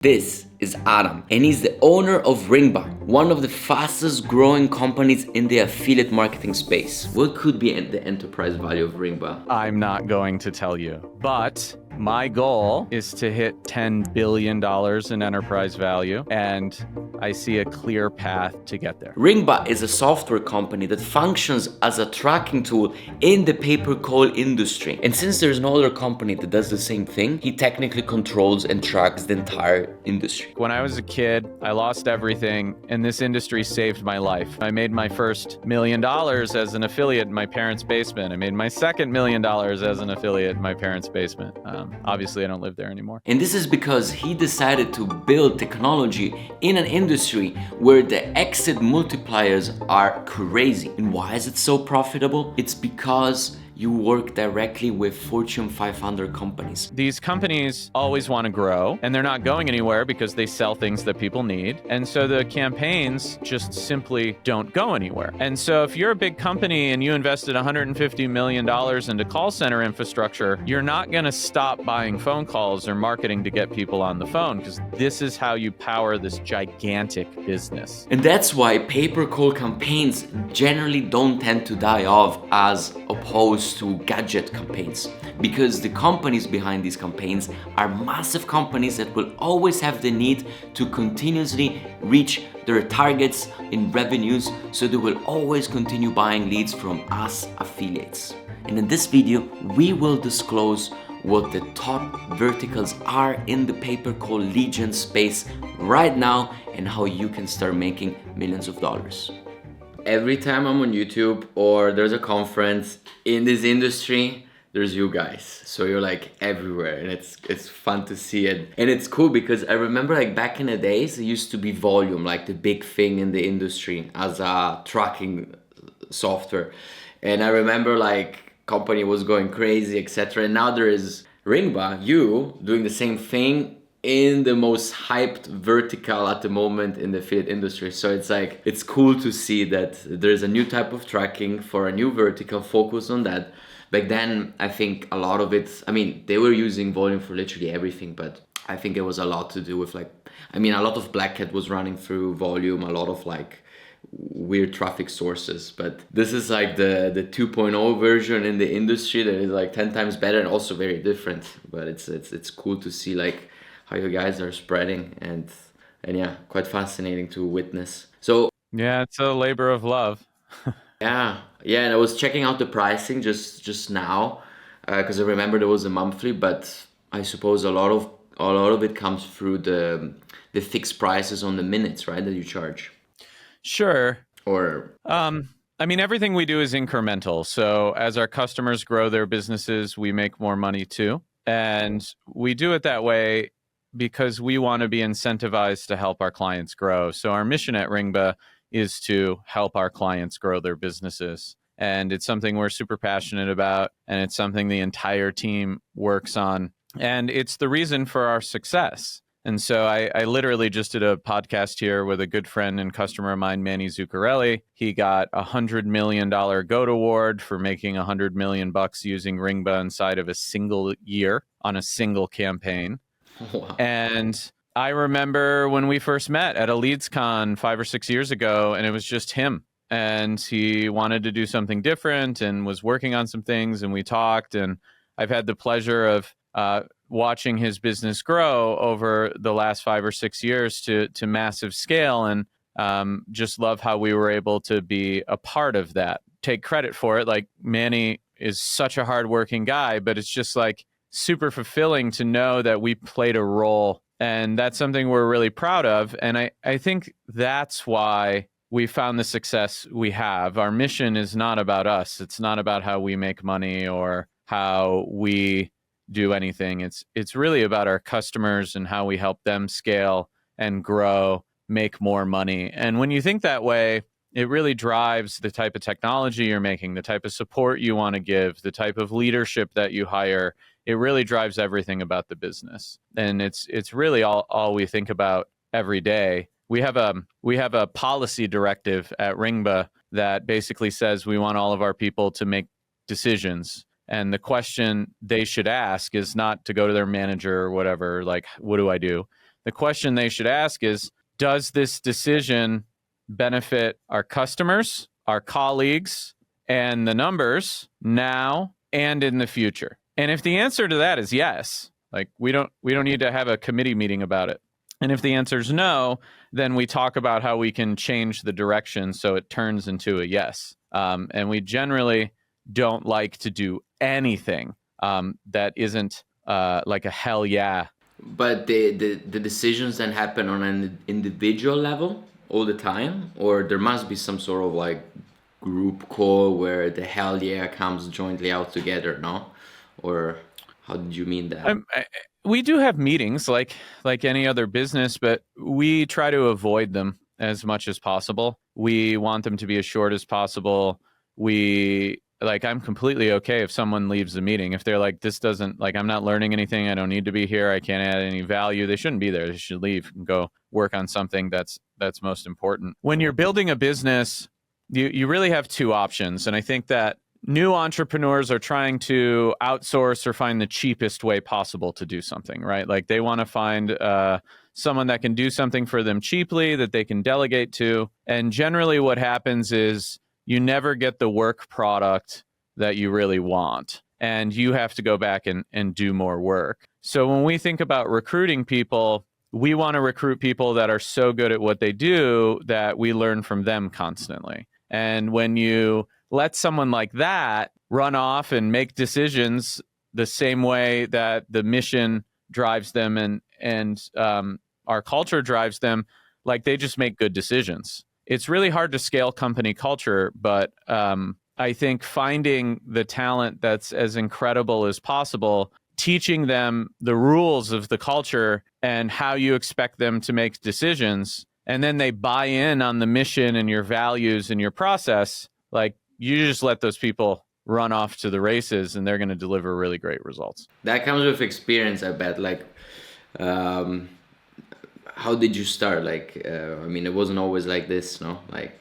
This is Adam, and he's the owner of Ringba, one of the fastest growing companies in the affiliate marketing space. What could be the enterprise value of Ringba? I'm not going to tell you, but my goal is to hit $10 billion in enterprise value, and I see a clear path to get there. Ringba is a software company that functions as a tracking tool in the pay-per-call industry. And since there's no other company that does the same thing, he technically controls and tracks the entire industry. When I was a kid, I lost everything, and this industry saved my life. I made my first $1 million as an affiliate in my parents' basement. I made my second $1 million as an affiliate in my parents' basement. Obviously, I don't live there anymore. And this is because he decided to build technology in an industry where the exit multipliers are crazy. And why is it so profitable? It's because you work directly with Fortune 500 companies. These companies always want to grow, and they're not going anywhere because they sell things that people need. And so the campaigns just simply don't go anywhere. And so if you're a big company and you invested $150 million into call center infrastructure, you're not going to stop buying phone calls or marketing to get people on the phone, because this is how you power this gigantic business. And that's why pay-per-call campaigns generally don't tend to die off as opposed to gadget campaigns, because the companies behind these campaigns are massive companies that will always have the need to continuously reach their targets in revenues, so they will always continue buying leads from us affiliates. And in this video, we will disclose what the top verticals are in the pay-per-call lead gen space right now and how you can start making millions of dollars. Every time I'm on YouTube or there's a conference in this industry, there's you guys. So you're like everywhere, and it's fun to see it. And it's cool because I remember like back in the days, it used to be Volume, like the big thing in the industry as a tracking software. And I remember like company was going crazy, etc. And now there is Ringba, you doing the same thing in the most hyped vertical at the moment in the affiliate industry. So it's like, it's cool to see that there's a new type of tracking for a new vertical, focus on that. Back then, I think a lot of it, I mean, they were using Volume for literally everything, but I think it was a lot to do with like, I mean, a lot of Black Hat was running through Volume, a lot of like weird traffic sources, but this is like the 2.0 version in the industry that is like 10 times better and also very different. But it's cool to see like how you guys are spreading, and yeah, quite fascinating to witness. So Yeah, it's a labor of love. yeah, and I was checking out the pricing just now because I remember there was a monthly, but I suppose a lot of it comes through the fixed prices on the minutes, right, that you charge. Sure. Or I mean, everything we do is incremental. So as our customers grow their businesses, we make more money too. And we do it that way because we want to be incentivized to help our clients grow. So our mission at Ringba is to help our clients grow their businesses. And it's something we're super passionate about, and it's something the entire team works on. And it's the reason for our success. And so I literally just did a podcast here with a good friend and customer of mine, Manny Zuccarelli. He got a $100 million GOAT award for making $100 million using Ringba inside of a single year on a single campaign. wow. And I remember when we first met at a LeadsCon 5 or 6 years ago, and it was just him. And he wanted to do something different and was working on some things, and we talked. And I've had the pleasure of watching his business grow over the last 5 or 6 years to massive scale, and just love how we were able to be a part of that. Take credit for it. Like, Manny is such a hardworking guy, but it's just like super fulfilling to know that we played a role, and that's something we're really proud of. And I think that's why we found the success we have. Our mission is not about us. It's not about how we make money or how we do anything. It's really about our customers and how we help them scale and grow, make more money. And when you think that way, it really drives the type of technology you're making, the type of support you want to give, the type of leadership that you hire. It really drives everything about the business. And it's really all we think about every day. We have a policy directive at Ringba that basically says we want all of our people to make decisions. And the question they should ask is not to go to their manager or whatever, like, what do I do? The question they should ask is, does this decision benefit our customers, our colleagues, and the numbers now and in the future? And if the answer to that is yes, like we don't need to have a committee meeting about it. And if the answer is no, then we talk about how we can change the direction so it turns into a yes. And we generally don't like to do anything that isn't like a hell yeah. But the decisions then happen on an individual level all the time, or there must be some sort of like group call where the hell yeah comes jointly out together, no? Or how did you mean that? We do have meetings like any other business, but we try to avoid them as much as possible. We want them to be as short as possible. I'm completely okay if someone leaves the meeting. If they're like, this doesn't, like, I'm not learning anything, I don't need to be here, I can't add any value, they shouldn't be there. They should leave and go work on something that's most important. When you're building a business, you really have two options. And I think that new entrepreneurs are trying to outsource or find the cheapest way possible to do something, right? Like they want to find someone that can do something for them cheaply that they can delegate to. And generally what happens is you never get the work product that you really want. And you have to go back and do more work. So when we think about recruiting people, we want to recruit people that are so good at what they do that we learn from them constantly. And when you let someone like that run off and make decisions the same way that the mission drives them and our culture drives them, like they just make good decisions. It's really hard to scale company culture, but I think finding the talent that's as incredible as possible, teaching them the rules of the culture and how you expect them to make decisions, and then they buy in on the mission and your values and your process, like you just let those people run off to the races and they're going to deliver really great results. That comes with experience, I bet. Like, how did you start? Like, it wasn't always like this, no? Like,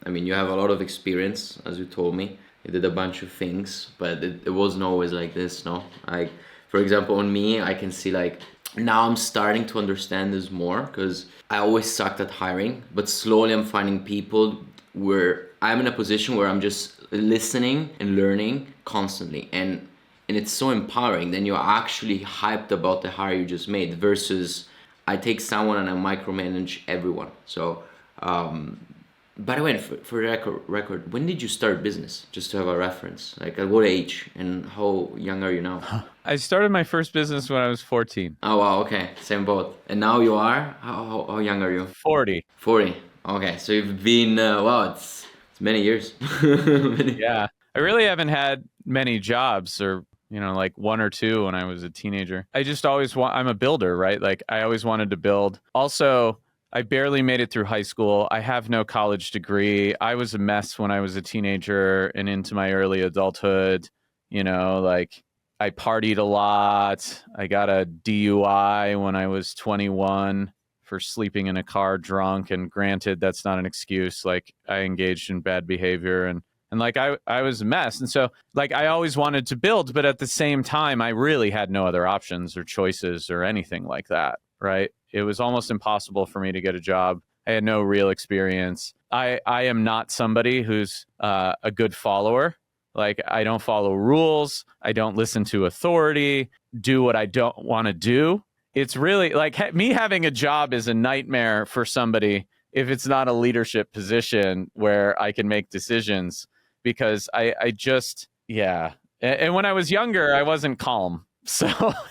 you have a lot of experience, as you told me. You did a bunch of things, but it wasn't always like this, no? Like, for example, on me, I can see like, now I'm starting to understand this more because I always sucked at hiring, but slowly I'm finding people where I'm in a position where I'm just listening and learning constantly. And it's so empowering. Then you're actually hyped about the hire you just made versus I take someone and I micromanage everyone. So, by the way, for the record, when did you start business? Just to have a reference. Like at what age and how young are you now? I started my first business when I was 14. Oh, wow. Okay. Same boat. And now you are? How young are you? 40. 40. Okay. So you've been, it's many years. Yeah. I really haven't had many jobs or, like one or two when I was a teenager. I just always I'm a builder, right? Like I always wanted to build. Also, I barely made it through high school. I have no college degree. I was a mess when I was a teenager and into my early adulthood. Like I partied a lot. I got a DUI when I was 21 for sleeping in a car drunk. And granted, that's not an excuse. Like I engaged in bad behavior and like I was a mess. And so like I always wanted to build, but at the same time, I really had no other options or choices or anything like that, right? It was almost impossible for me to get a job. I had no real experience. I am not somebody who's a good follower. Like I don't follow rules. I don't listen to authority, do what I don't want to do. It's really like me having a job is a nightmare for somebody if it's not a leadership position where I can make decisions because I just, yeah. And when I was younger, I wasn't calm. So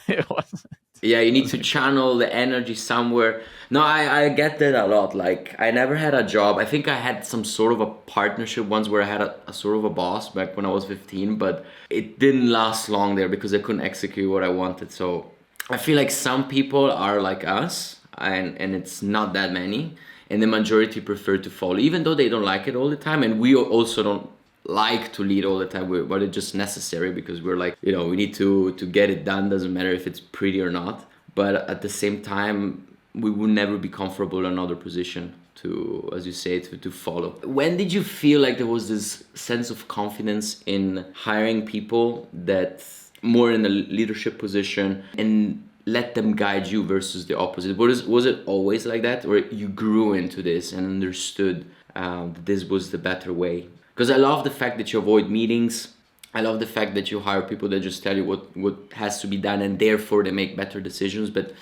it wasn't. Yeah, you need to channel the energy somewhere. No, I get that a lot. Like, I never had a job. I think I had some sort of a partnership once where I had a sort of a boss back when I was 15, but it didn't last long there because I couldn't execute what I wanted. So I feel like some people are like us, and it's not that many, and the majority prefer to follow, even though they don't like it all the time. And we also don't like to lead all the time, but it's just necessary because we're like, we need to get it done. Doesn't matter if it's pretty or not. But at the same time, we will never be comfortable in another position to, as you say, to follow. When did you feel like there was this sense of confidence in hiring people that more in a leadership position and let them guide you versus the opposite? Was it always like that, or you grew into this and understood that this was the better way? Because I love the fact that you avoid meetings. I love the fact that you hire people that just tell you what has to be done, and therefore they make better decisions. But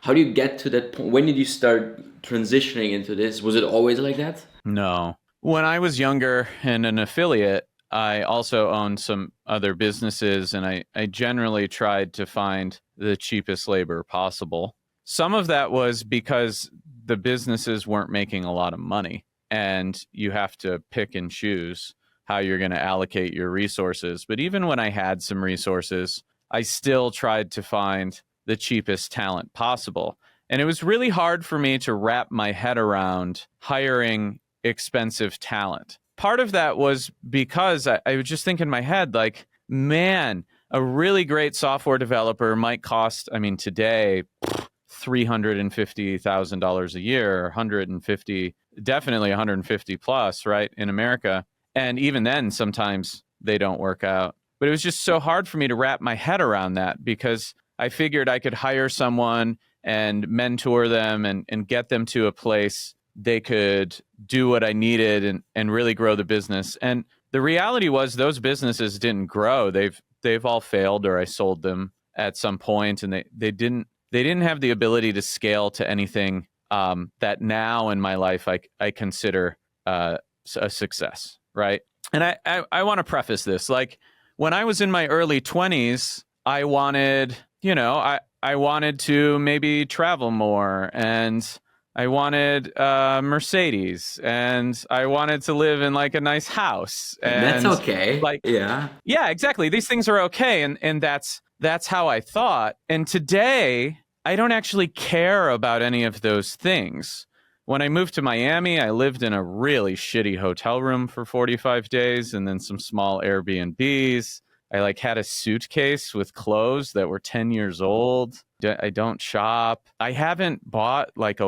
how do you get to that point? When did you start transitioning into this? Was it always like that? No. When I was younger and an affiliate, I also owned some other businesses, and I generally tried to find the cheapest labor possible. Some of that was because the businesses weren't making a lot of money, and you have to pick and choose how you're going to allocate your resources. But even when I had some resources, I still tried to find the cheapest talent possible. And it was really hard for me to wrap my head around hiring expensive talent. Part of that was because I would just think in my head, like, man, a really great software developer might cost, I mean, today, $350,000 a year, 150, definitely 150 plus, right, in America. And even then, sometimes they don't work out. But it was just so hard for me to wrap my head around that, because I figured I could hire someone and mentor them and get them to a place they could do what I needed and really grow the business. And the reality was those businesses didn't grow. They've all failed, or I sold them at some point, and they didn't have the ability to scale to anything that now in my life I consider a success, right? And I want to preface this, like, when I was in my early 20s, I wanted, I wanted to maybe travel more, and I wanted Mercedes, and I wanted to live in like a nice house. That's And okay. like, Yeah. yeah, exactly. These things are okay. And that's how I thought. And today, I don't actually care about any of those things. When I moved to Miami, I lived in a really shitty hotel room for 45 days and then some small Airbnbs. I like had a suitcase with clothes that were 10 years old. I don't shop. I haven't bought like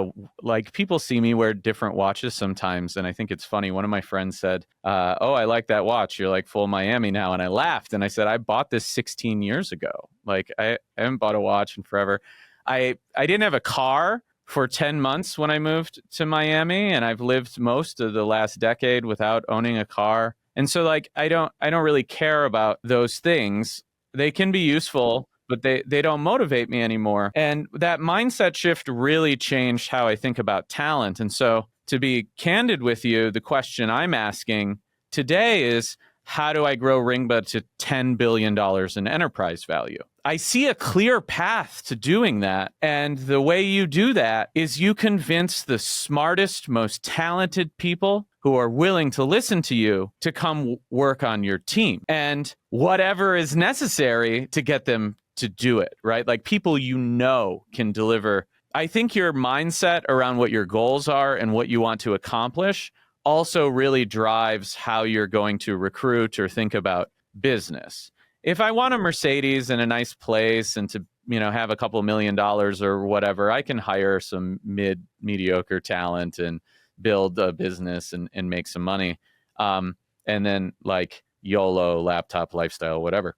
people see me wear different watches sometimes, and I think it's funny. One of my friends said, "Oh, I like that watch. You're like full Miami now." And I laughed and I said, "I bought this 16 years ago. Like I haven't bought a watch in forever." I didn't have a car for 10 months when I moved to Miami, and I've lived most of the last decade without owning a car. And so like I don't really care about those things. They can be useful, but they don't motivate me anymore. And that mindset shift really changed how I think about talent. And so to be candid with you, the question I'm asking today is, how do I grow Ringba to $10 billion in enterprise value? I see a clear path to doing that. And the way you do that is you convince the smartest, most talented people who are willing to listen to you to come work on your team, and whatever is necessary to get them to do it, right? Like people can deliver. I think your mindset around what your goals are and what you want to accomplish also really drives how you're going to recruit or think about business. If I want a Mercedes and a nice place and to, have a couple $1 million or whatever, I can hire some mediocre talent and build a business and make some money. And then like YOLO, laptop lifestyle, whatever.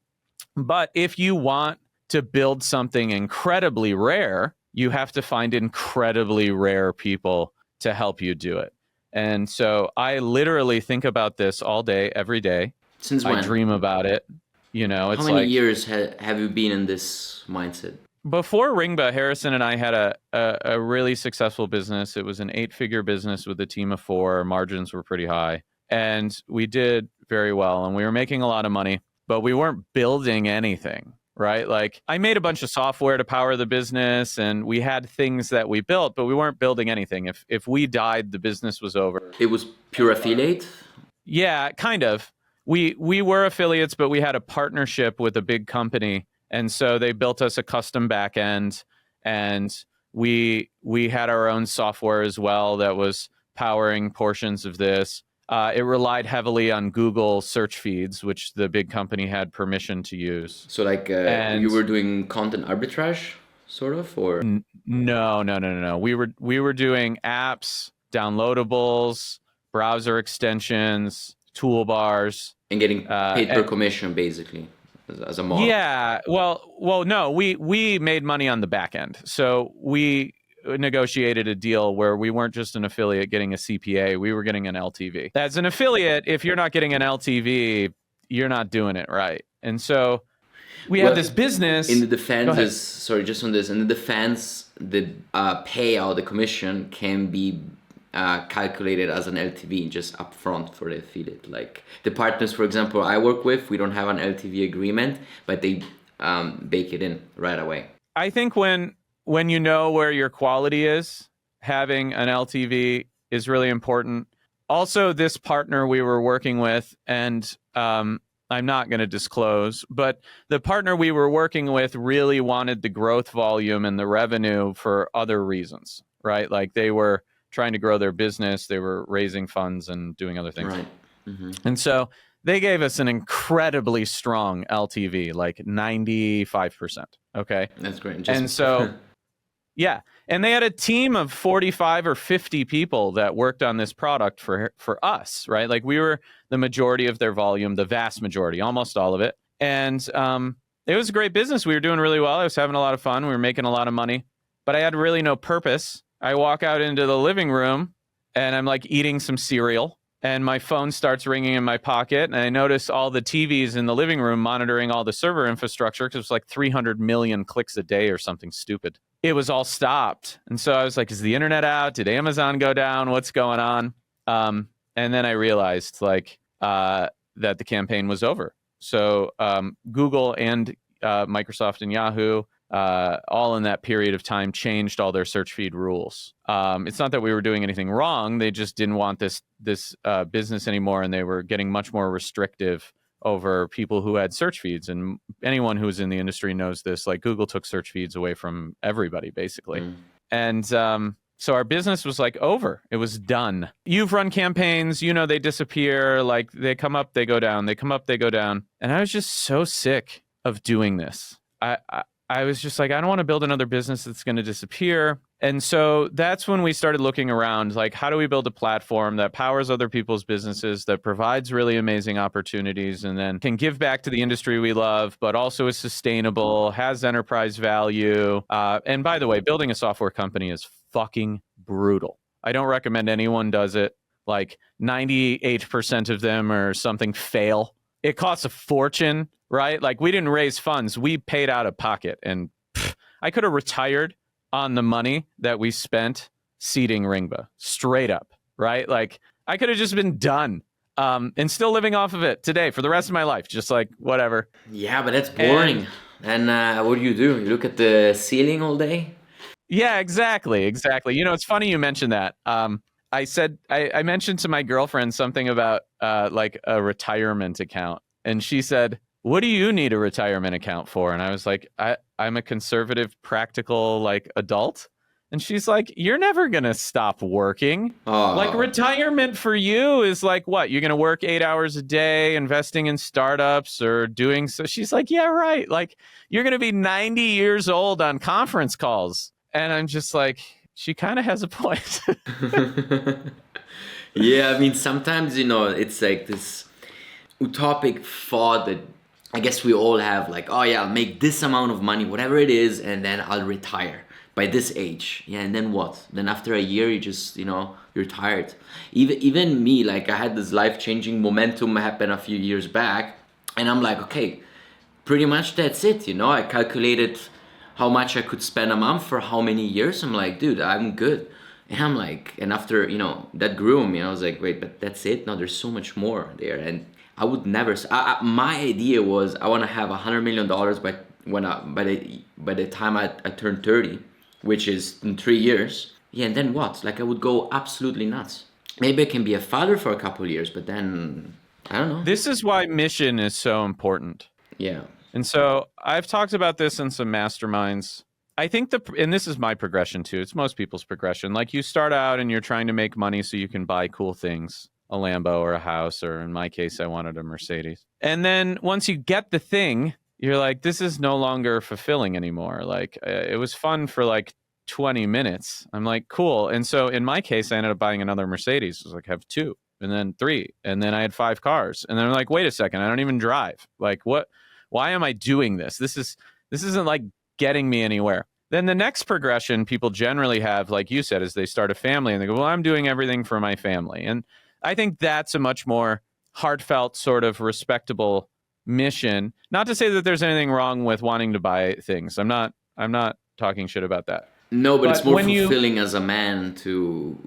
But if you want to build something incredibly rare, you have to find incredibly rare people to help you do it. And so I literally think about this all day, every day. Since I when? dream about it. How It's many like years have you been in this mindset? before Ringba, Harrison and I had a really successful business. It was an 8-figure business with a team of 4. Margins were pretty high. And we did very well. And we were making a lot of money, but we weren't building anything, right? Like I made a bunch of software to power the business, and we had things that we built, but we weren't building anything. If we died, the business was over. It was pure affiliate? Yeah, kind of. We were affiliates, but we had a partnership with a big company, and so they built us a custom back end, and we had our own software as well that was powering portions of this. It relied heavily on Google search feeds, which the big company had permission to use. So like And you were doing content arbitrage, sort of, or no. We were doing apps, downloadables, browser extensions, toolbars, and getting paid per commission, basically. as a model. Yeah. Well, no, we made money on the back end. So we negotiated a deal where we weren't just an affiliate getting a CPA, we were getting an LTV. As an affiliate, if you're not getting an LTV, you're not doing it right. And so we had this business. In the defense, sorry, just on this. In the defense, the payout, the commission can be calculated as an LTV just upfront for the affiliate. Like the partners, for example, I work with, we don't have an LTV agreement, but they bake it in right away. I think when you know where your quality is, having an LTV is really important. Also, this partner we were working with, and I'm not going to disclose, but the partner we were working with really wanted the growth volume and the revenue for other reasons, right? Like they were trying to grow their business, they were raising funds and doing other things. Right. Mm-hmm. And so they gave us an incredibly strong LTV, like 95%. Okay. That's great. And so, yeah. And they had a team of 45 or 50 people that worked on this product for us, right? Like we were the majority of their volume, the vast majority, almost all of it. And it was a great business. We were doing really well. I was having a lot of fun. We were making a lot of money, but I had really no purpose. I walk out into the living room and I'm like eating some cereal and my phone starts ringing in my pocket. And I notice all the TVs in the living room monitoring all the server infrastructure because it was like 300 million clicks a day or something stupid. It was all stopped. And so I was like, is the internet out? Did Amazon go down? What's going on? And then I realized like that the campaign was over. So Google and Microsoft and Yahoo, all in that period of time, changed all their search feed rules. It's not that we were doing anything wrong. They just didn't want this business anymore, and they were getting much more restrictive over people who had search feeds. And anyone who's in the industry knows this. Like Google took search feeds away from everybody, basically. And so our business was like over. It was done. You've run campaigns, you know, they disappear. Like they come up, they go down. They come up, they go down. And I was just so sick of doing this. I was just like, I don't want to build another business that's going to disappear. And so that's when we started looking around, like, how do we build a platform that powers other people's businesses, that provides really amazing opportunities, and then can give back to the industry we love, but also is sustainable, has enterprise value. And by the way, building a software company is fucking brutal. I don't recommend anyone does it. Like 98% of them or something fail. It costs a fortune, right? Like we didn't raise funds. We paid out of pocket. And I could have retired on the money that we spent seeding Ringba, straight up, right? Like I could have just been done and still living off of it today for the rest of my life. Just like whatever. Yeah, but that's boring. And what do? You look at the ceiling all day? Yeah, exactly. You know, it's funny you mentioned that. I mentioned to my girlfriend something about like a retirement account. And she said, what do you need a retirement account for? And I was like, I'm a conservative, practical, like adult. And she's like, you're never going to stop working. Oh. Like retirement for you is like, what? You're going to work 8 hours a day investing in startups or doing so. She's like, yeah, right. Like you're going to be 90 years old on conference calls. And I'm just like, she kind of has a point. Yeah, I mean, sometimes, you know, it's like this utopic thought that I guess we all have, like, oh yeah, I'll make this amount of money, whatever it is, and then I'll retire by this age. Yeah, and then what? Then after a year, you just, you know, you're tired. Even me, like, I had this life-changing momentum happen a few years back, and I'm like, okay, pretty much that's it, you know? I calculated how much I could spend a month for how many years. I'm like, dude, I'm good. And I'm like, and after, you know, that grew me, I was like, wait, but that's it? No, there's so much more there. And I would never, my idea was I want to have $100 million by the time I turn 30, which is in 3 years. Yeah, and then what? Like I would go absolutely nuts. Maybe I can be a father for a couple of years, but then, I don't know. This is why mission is so important. Yeah. And so I've talked about this in some masterminds. I think and this is my progression too. It's most people's progression. Like you start out and you're trying to make money so you can buy cool things, a Lambo or a house, or in my case, I wanted a Mercedes. And then once you get the thing, you're like, this is no longer fulfilling anymore. Like it was fun for like 20 minutes. I'm like, cool. And so in my case, I ended up buying another Mercedes. It was like, I have 2 and then 3. And then I had 5 cars. And then I'm like, wait a second, I don't even drive. Like why am I doing this? This isn't like getting me anywhere. Then the next progression people generally have, like you said, is they start a family and they go, well, I'm doing everything for my family. And I think that's a much more heartfelt, sort of respectable mission. Not to say that there's anything wrong with wanting to buy things. I'm not talking shit about that. No, but it's But more when you fulfilling as a man to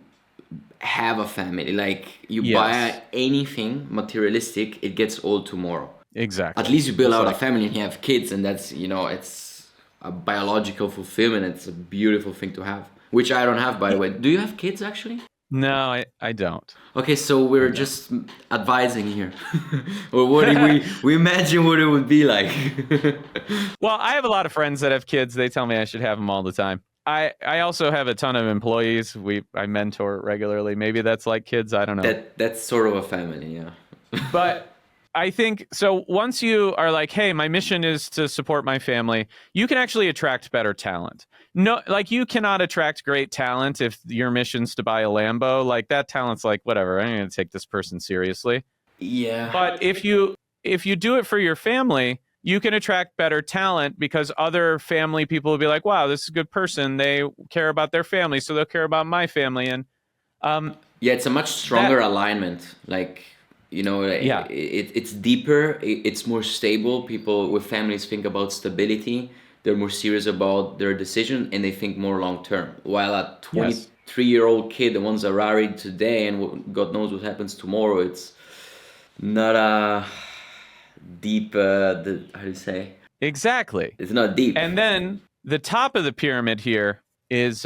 have a family. Like you Yes, buy anything materialistic, it gets old tomorrow. At exactly. least you build It's out a like, family and you have kids, and that's, it's a biological fulfillment. It's a beautiful thing to have, which I don't have, by the way. Do you have kids actually? no, I don't. Okay, so we're just advising here, or what do we imagine what it would be like. Well, I have a lot of friends that have kids. They tell me I should have them all the time. I also have a ton of employees. I mentor regularly. Maybe that's like kids. I don't know. That's sort of a family, yeah. But I think so. Once you are like, hey, my mission is to support my family, you can actually attract better talent. No, like you cannot attract great talent if your mission's to buy a Lambo. Like that talent's like, whatever, I'm going to take this person seriously. Yeah. But if you do it for your family, you can attract better talent because other family people will be like, wow, this is a good person. They care about their family, so they'll care about my family. And yeah, it's a much stronger alignment. Like, Yeah. it's deeper, it's more stable. People with families think about stability. They're more serious about their decision and they think more long term. While a 23-year-old kid, the ones that are married today and God knows what happens tomorrow, it's not a deep, how do you say? Exactly. It's not deep. And then the top of the pyramid here is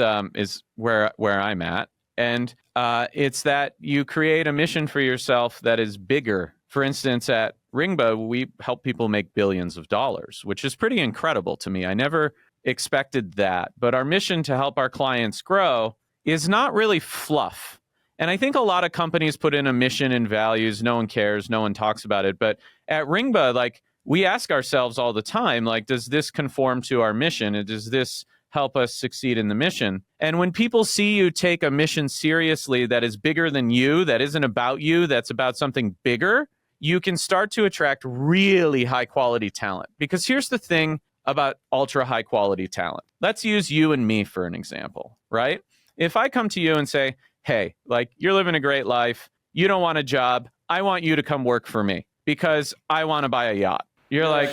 where I'm at, and it's that you create a mission for yourself that is bigger. For instance, at Ringba, we help people make billions of dollars, which is pretty incredible to me. I never expected that, but our mission to help our clients grow is not really fluff. And I think a lot of companies put in a mission and values. No one cares. No one talks about it. But at Ringba, like, we ask ourselves all the time, like, does this conform to our mission? And does this help us succeed in the mission? And when people see you take a mission seriously that is bigger than you, that isn't about you, that's about something bigger, you can start to attract really high quality talent. Because here's the thing about ultra high quality talent. Let's use you and me for an example, right? If I come to you and say, hey, like, you're living a great life, you don't want a job, I want you to come work for me because I want to buy a yacht. You're like,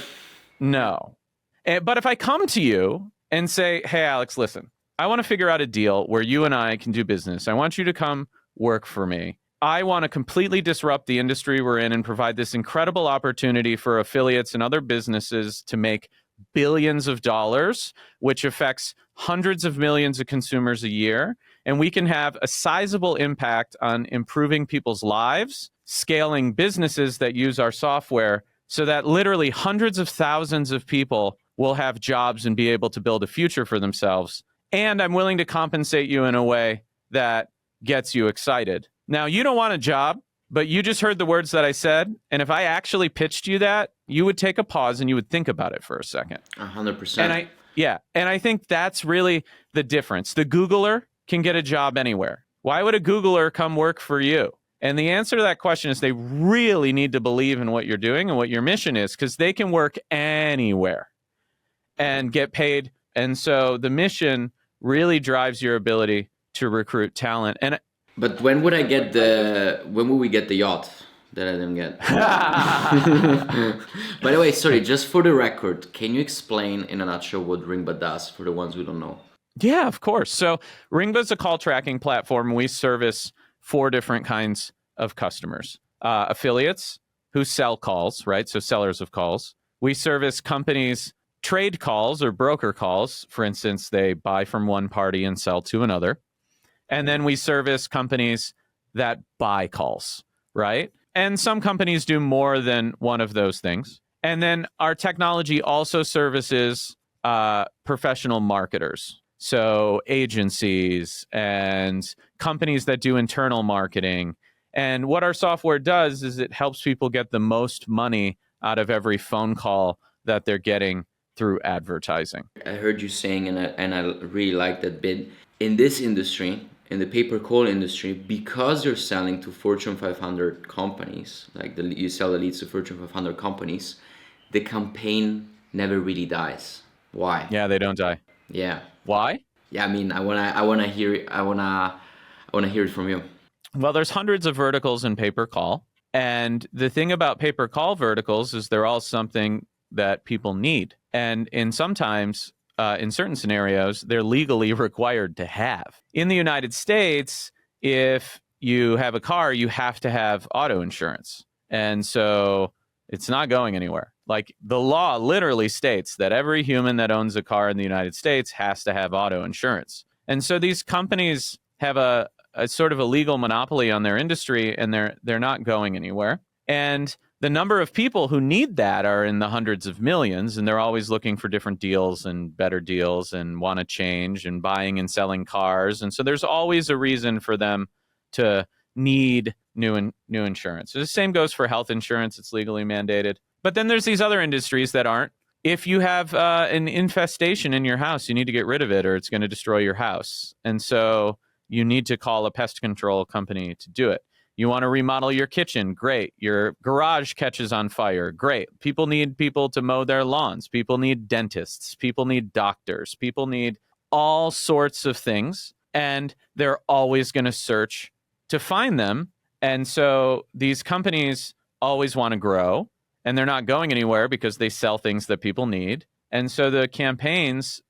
no. But if I come to you and say, hey, Alex, listen, I want to figure out a deal where you and I can do business. I want you to come work for me. I want to completely disrupt the industry we're in and provide this incredible opportunity for affiliates and other businesses to make billions of dollars, which affects hundreds of millions of consumers a year. And we can have a sizable impact on improving people's lives, scaling businesses that use our software so that literally hundreds of thousands of people will have jobs and be able to build a future for themselves. And I'm willing to compensate you in a way that gets you excited. Now, you don't want a job, but you just heard the words that I said. And if I actually pitched you that, you would take a pause and you would think about it for a second. 100%. And I think that's really the difference. The Googler can get a job anywhere. Why would a Googler come work for you? And the answer to that question is they really need to believe in what you're doing and what your mission is, because they can work anywhere and get paid. And so the mission really drives your ability to recruit talent. But when will we get the yacht that I didn't get? By the way, sorry, just for the record, can you explain in a nutshell what Ringba does for the ones who don't know? Yeah, of course. So Ringba is a call tracking platform. We service 4 different kinds of customers. Affiliates who sell calls, right? So sellers of calls. We service companies, trade calls or broker calls. For instance, they buy from one party and sell to another. And then we service companies that buy calls, right? And some companies do more than one of those things. And then our technology also services professional marketers. So agencies and companies that do internal marketing. And what our software does is it helps people get the most money out of every phone call that they're getting through advertising. I heard you saying, and I really like that bit, in this industry, in the pay-per-call industry, because you're selling to Fortune 500 companies, like you sell the leads to Fortune 500 companies, the campaign never really dies. Why? Yeah, they don't die. Yeah. Why? Yeah, I mean, I wanna hear it. I wanna hear it from you. Well, there's hundreds of verticals in pay-per-call. And the thing about pay-per-call verticals is they're all something that people need. And in certain scenarios, they're legally required to have. In the United States, if you have a car, you have to have auto insurance. And so it's not going anywhere. Like the law literally states that every human that owns a car in the United States has to have auto insurance. And so these companies have a sort of a legal monopoly on their industry, and they're not going anywhere. And the number of people who need that are in the hundreds of millions, and they're always looking for different deals and better deals and want to change and buying and selling cars. And so there's always a reason for them to need new insurance. The same goes for health insurance. It's legally mandated. But then there's these other industries that aren't. If you have an infestation in your house, you need to get rid of it or it's going to destroy your house. And so you need to call a pest control company to do it. You want to remodel your kitchen? Great. Your garage catches on fire? Great. People need people to mow their lawns. People need dentists. People need doctors. People need all sorts of things. And they're always going to search to find them. And so these companies always want to grow, and they're not going anywhere because they sell things that people need. And so the campaigns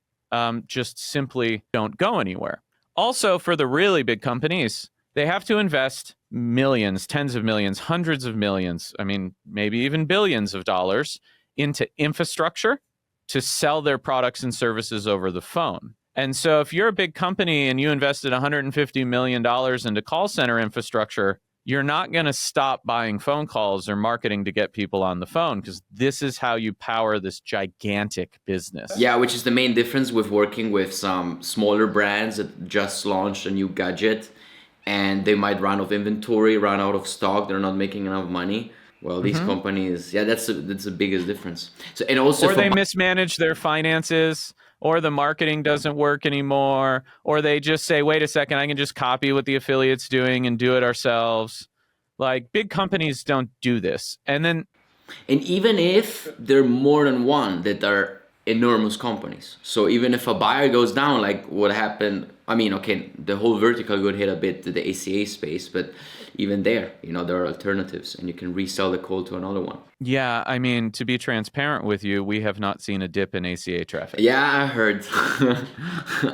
just simply don't go anywhere. Also, for the really big companies, they have to invest millions, tens of millions, hundreds of millions, I mean, maybe even billions of dollars into infrastructure to sell their products and services over the phone. And so if you're a big company and you invested $150 million into call center infrastructure, you're not going to stop buying phone calls or marketing to get people on the phone, because this is how you power this gigantic business. Yeah, which is the main difference with working with some smaller brands that just launched a new gadget and they might run out of inventory, run out of stock, they're not making enough money. Well, these companies, yeah, that's the biggest difference. So, and also, or they mismanage their finances, or the marketing doesn't work anymore, or they just say, wait a second, I can just copy what the affiliate's doing and do it ourselves. Like, big companies don't do this. And even if there are more than one that are enormous companies, so even if a buyer goes down, like what happened, I mean, okay, the whole vertical got hit a bit to the ACA space, but even there, there are alternatives and you can resell the call to another one. Yeah, I mean, to be transparent with you, we have not seen a dip in ACA traffic. Yeah, I heard.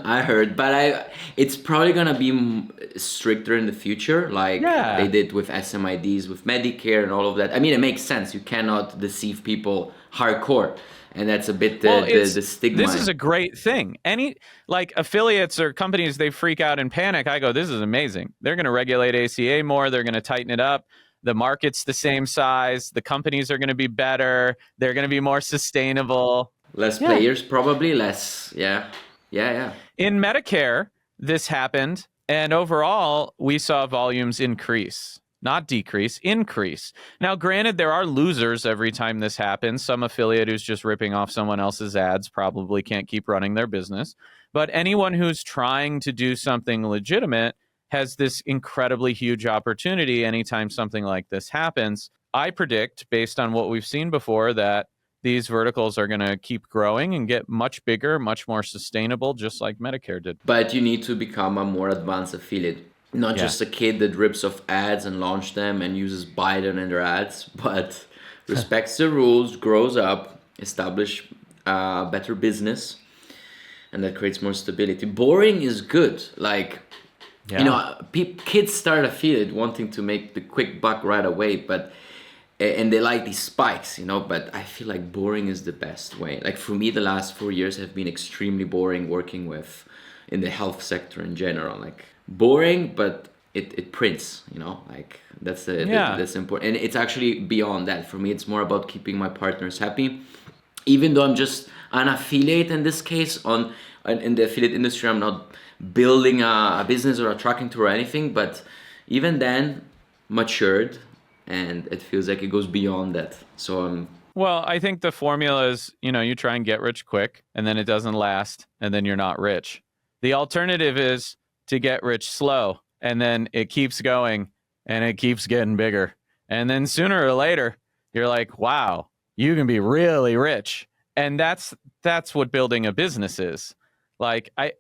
I heard, but it's probably gonna be stricter in the future, like they did with SMIDs, with Medicare and all of that. I mean, it makes sense. You cannot deceive people hardcore. And that's a bit the stigma. This is a great thing. Like affiliates or companies, they freak out and panic. I go, this is amazing. They're going to regulate ACA more. They're going to tighten it up. The market's the same size. The companies are going to be better. They're going to be more sustainable. Less players, probably less. Yeah. In Medicare, this happened. And overall, we saw volumes increase. Not decrease, increase. Now, granted, there are losers every time this happens. Some affiliate who's just ripping off someone else's ads probably can't keep running their business. But anyone who's trying to do something legitimate has this incredibly huge opportunity anytime something like this happens. I predict, based on what we've seen before, that these verticals are going to keep growing and get much bigger, much more sustainable, just like Medicare did. But you need to become a more advanced affiliate. Not just a kid that rips off ads and launch them and uses Biden in their ads, but respects the rules, grows up, establish a better business, and that creates more stability. Boring is good. Like, kids start affiliate wanting to make the quick buck right away, and they like these spikes, but I feel like boring is the best way. Like for me, the last 4 years have been extremely boring working in the health sector in general. Like, boring, but it prints, like that's important. And it's actually beyond that. For me, it's more about keeping my partners happy. Even though I'm just an affiliate in this case, in the affiliate industry, I'm not building a business or a tracking tool or anything, but even then, matured, and it feels like it goes beyond that. So well, I think the formula is, you try and get rich quick, and then it doesn't last, and then you're not rich. The alternative is to get rich slow, and then it keeps going and it keeps getting bigger, and then sooner or later you're like, wow, you can be really rich. And that's what building a business is. Like I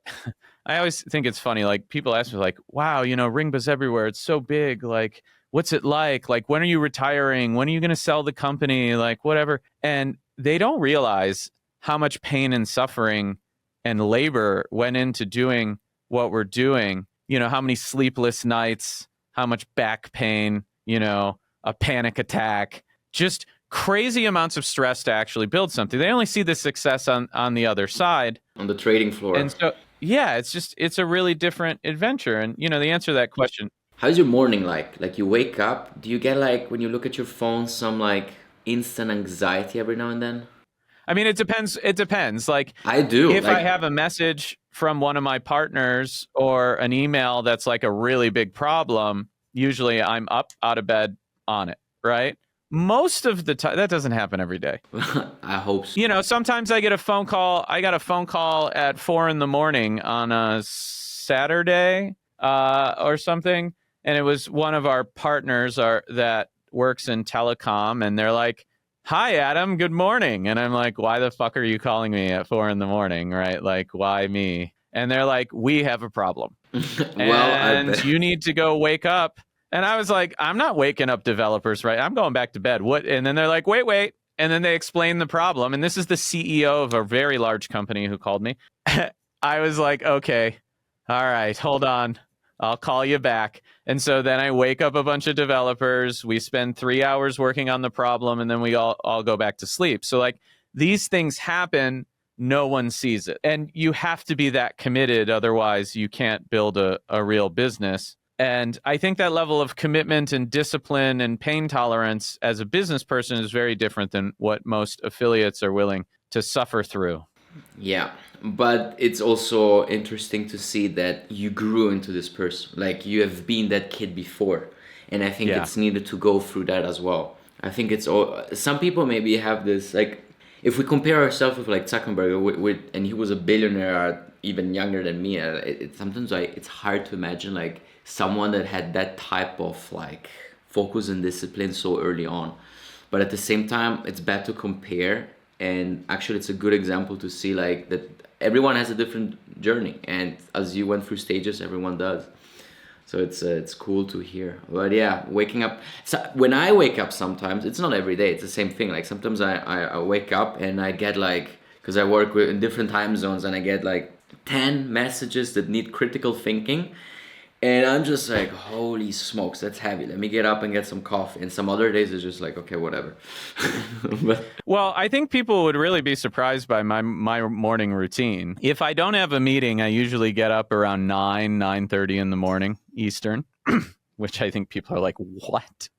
I always think it's funny, like people ask me like, wow, Ringba's everywhere. It's so big. Like, what's it like? Like, when are you retiring? When are you going to sell the company? Like, whatever. And they don't realize how much pain and suffering and labor went into doing what we're doing. How many sleepless nights, how much back pain, a panic attack, just crazy amounts of stress to actually build something. They only see the success on the other side. On the trading floor. And so, yeah, it's a really different adventure. And, the answer to that question. How's your morning like? Like you wake up, do you get like, when you look at your phone, some like instant anxiety every now and then? I mean, it depends. It depends. Like, I do. If like, I have a message from one of my partners or an email that's like a really big problem, usually I'm up out of bed on it, right? Most of the time, that doesn't happen every day. I hope so. Sometimes I get a phone call. I got a phone call at 4 a.m. on a Saturday or something. And it was one of our partners that works in telecom. And they're like, hi, Adam, good morning. And I'm like, why the fuck are you calling me at 4 a.m, right? Like, why me? And they're like, we have a problem. And you need to go wake up. And I was like, I'm not waking up developers, right? I'm going back to bed. What? And then they're like, wait. And then they explain the problem. And this is the CEO of a very large company who called me. I was like, okay, all right, hold on. I'll call you back. And so then I wake up a bunch of developers. We spend 3 hours working on the problem, and then we all go back to sleep. So like these things happen. No one sees it. And you have to be that committed. Otherwise, you can't build a real business. And I think that level of commitment and discipline and pain tolerance as a business person is very different than what most affiliates are willing to suffer through. Yeah, but it's also interesting to see that you grew into this person. Like you have been that kid before. And I think it's needed to go through that as well. I think it's all, some people maybe have this, like, if we compare ourselves with like Zuckerberg, and he was a billionaire even younger than me, sometimes it's hard to imagine like someone that had that type of like focus and discipline so early on. But at the same time, it's bad to compare, and actually it's a good example to see like that everyone has a different journey, and as you went through stages, everyone does. So it's cool to hear. But yeah, waking up, so when I wake up sometimes, it's not every day, it's the same thing. Like sometimes I wake up and I get like, because I work in different time zones, and I get like 10 messages that need critical thinking. And I'm just like, holy smokes, that's heavy. Let me get up and get some coffee. And some other days it's just like, okay, whatever. Well, I think people would really be surprised by my morning routine. If I don't have a meeting, I usually get up around 9:30 in the morning Eastern, which I think people are like, what?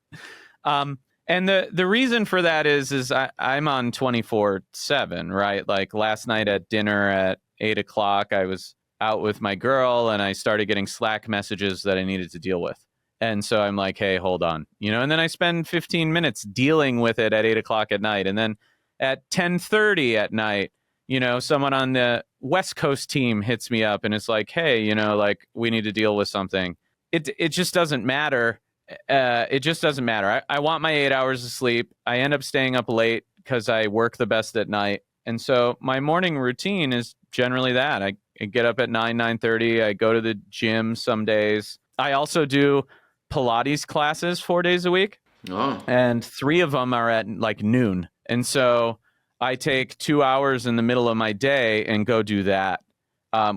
And the reason for that is I'm on 24/7, right? Like last night at dinner at 8 o'clock, I was out with my girl and I started getting Slack messages that I needed to deal with. And so I'm like, hey, hold on, and then I spend 15 minutes dealing with it at 8 o'clock at night. And then at 10:30 at night, someone on the West Coast team hits me up and it's like, hey, like we need to deal with something. It just doesn't matter. It just doesn't matter. I want my 8 hours of sleep. I end up staying up late because I work the best at night. And so my morning routine is generally that. I get up at 9:30. I go to the gym some days. I also do Pilates classes 4 days a week. Oh. And 3 of them are at like noon. And so I take 2 hours in the middle of my day and go do that,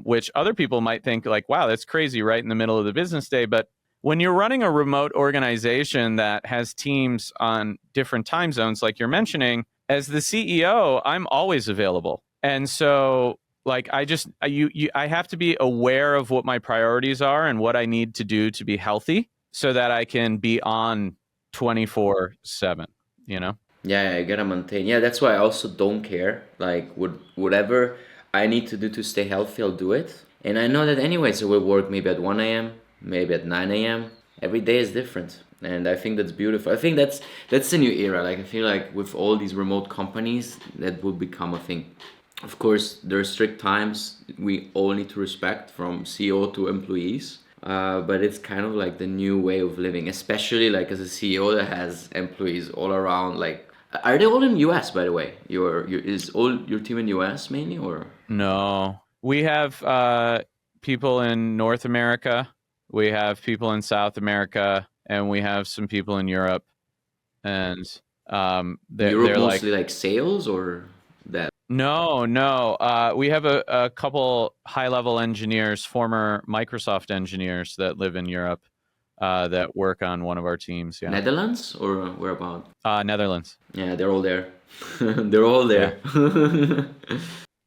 which other people might think like, wow, that's crazy right in the middle of the business day. But when you're running a remote organization that has teams on different time zones, like you're mentioning, as the CEO, I'm always available. And so like I have to be aware of what my priorities are and what I need to do to be healthy so that I can be on 24/7, Yeah, I gotta maintain. Yeah, that's why I also don't care. Like, whatever I need to do to stay healthy, I'll do it. And I know that anyways, it will work maybe at 1 a.m., maybe at 9 a.m. Every day is different. And I think that's beautiful. I think that's the new era. Like, I feel like with all these remote companies, that will become a thing. Of course, there are strict times we all need to respect, from CEO to employees. But it's kind of like the new way of living, especially like as a CEO that has employees all around, like Are they all in US, by the way? Is all your team in US mainly, or? No, we have people in North America, we have people in South America, and we have some people in Europe. And Europe they're like, mostly like sales or that? no. We have a couple high level engineers, former Microsoft engineers that live in Europe that work on one of our teams. Yeah, Netherlands or where about? Netherlands. Yeah, they're all there. They're all Yeah. there.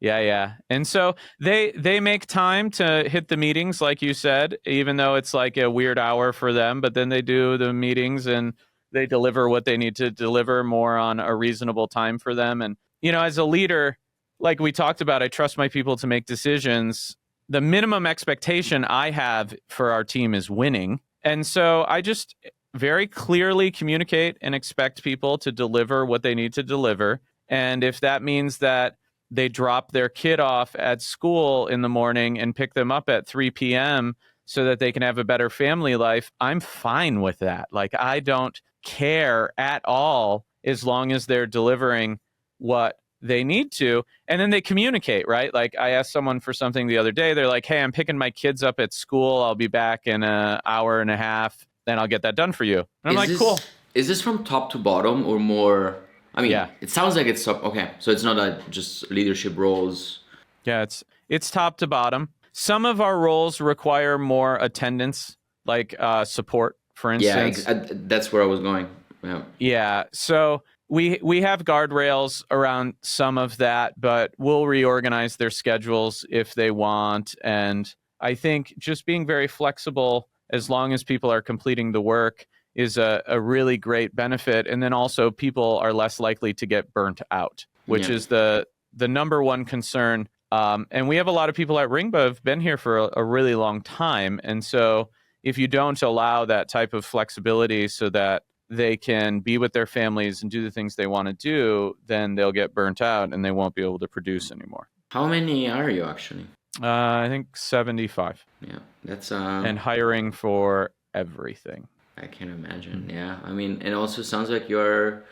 Yeah. And so they make time to hit the meetings, like you said, even though it's like a weird hour for them. But then they do the meetings and they deliver what they need to deliver more on a reasonable time for them. And as a leader, like we talked about, I trust my people to make decisions. The minimum expectation I have for our team is winning, and so I just very clearly communicate and expect people to deliver what they need to deliver. And if that means that they drop their kid off at school in the morning and pick them up at 3 p.m. so that they can have a better family life, I'm fine with that. Like, I don't care at all as long as they're delivering what they need to. And then they communicate, right? Like, I asked someone for something the other day. They're like, hey, I'm picking my kids up at school. I'll be back in an hour and a half. Then I'll get that done for you. And I'm like, cool. Is this from top to bottom or more? I mean, Yeah. It sounds like it's top. Okay, so it's not just leadership roles. Yeah, it's top to bottom. Some of our roles require more attendance, like support, for instance. Yeah, that's where I was going. Yeah. Yeah. So we have guardrails around some of that, but we'll reorganize their schedules if they want. And I think just being very flexible, as long as people are completing the work, is a really great benefit. And then also people are less likely to get burnt out, which is the number one concern. And we have a lot of people at Ringba have been here for a really long time. And so if you don't allow that type of flexibility so that they can be with their families and do the things they want to do, then they'll get burnt out and they won't be able to produce anymore. How many are you actually? I think 75. Yeah, that's and hiring for everything. I can imagine. Yeah, I mean, and also sounds like you're